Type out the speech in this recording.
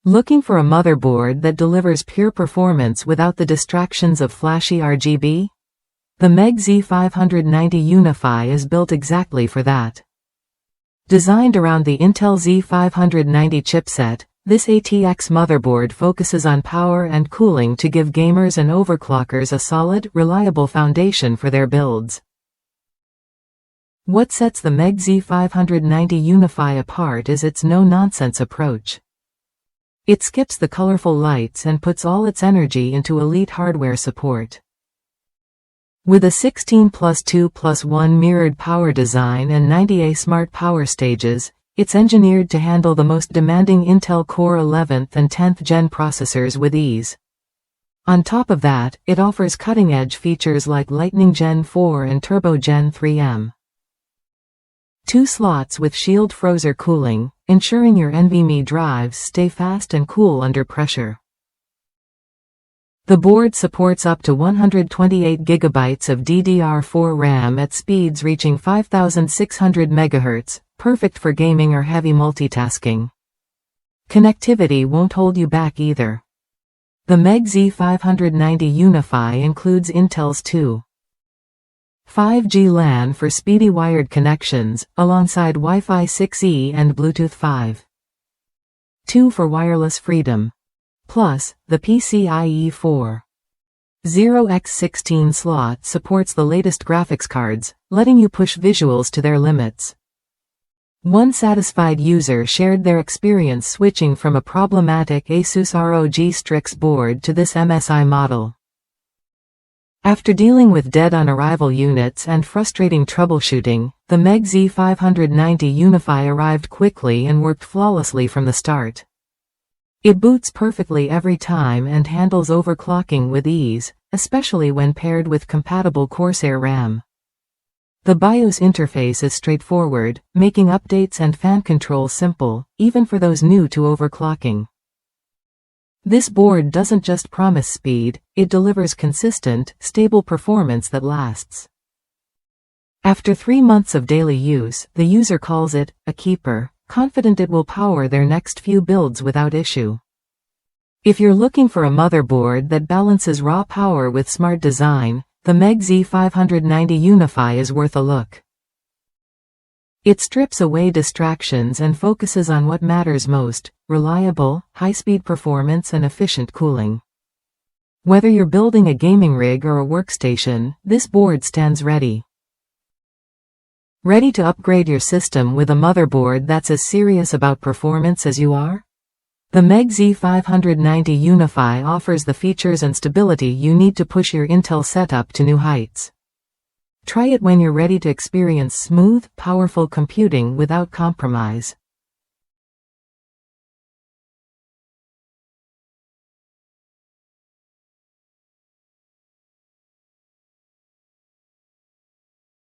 Looking for a motherboard that delivers pure performance without the distractions of flashy RGB? The MEG Z590 Unify is built exactly for that. Designed around the Intel Z590 chipset, this ATX motherboard focuses on power and cooling to give gamers and overclockers a solid, reliable foundation for their builds. What sets the MEG Z590 Unify apart is its no-nonsense approach. It skips the colorful lights and puts all its energy into elite hardware support. With a 16+2+1 mirrored power design and 90A smart power stages, it's engineered to handle the most demanding Intel Core 11th and 10th Gen processors with ease. On top of that, it offers cutting-edge features like Lightning Gen 4 and Turbo Gen 3M. 2 slots with Shield Frozer cooling, ensuring your NVMe drives stay fast and cool under pressure. The board supports up to 128 GB of DDR4 RAM at speeds reaching 5600 MHz, perfect for gaming or heavy multitasking. Connectivity won't hold you back either. The MEG Z590 Unify includes Intel's 5G LAN for speedy wired connections, alongside Wi-Fi 6E and Bluetooth 5.2 for wireless freedom. Plus, the PCIe 4.0x16 slot supports the latest graphics cards, letting you push visuals to their limits. One satisfied user shared their experience switching from a problematic Asus ROG Strix board to this MSI model. After dealing with dead-on-arrival units and frustrating troubleshooting, the MEG Z590 Unify arrived quickly and worked flawlessly from the start. It boots perfectly every time and handles overclocking with ease, especially when paired with compatible Corsair RAM. The BIOS interface is straightforward, making updates and fan control simple, even for those new to overclocking. This board doesn't just promise speed, it delivers consistent, stable performance that lasts. After 3 months of daily use, the user calls it a keeper, confident it will power their next few builds without issue. If you're looking for a motherboard that balances raw power with smart design, the MEG Z590 Unify is worth a look. It strips away distractions and focuses on what matters most: reliable, high-speed performance and efficient cooling. Whether you're building a gaming rig or a workstation, this board stands ready. Ready to upgrade your system with a motherboard that's as serious about performance as you are? The MEG Z590 Unify offers the features and stability you need to push your Intel setup to new heights. Try it when you're ready to experience smooth, powerful computing without compromise.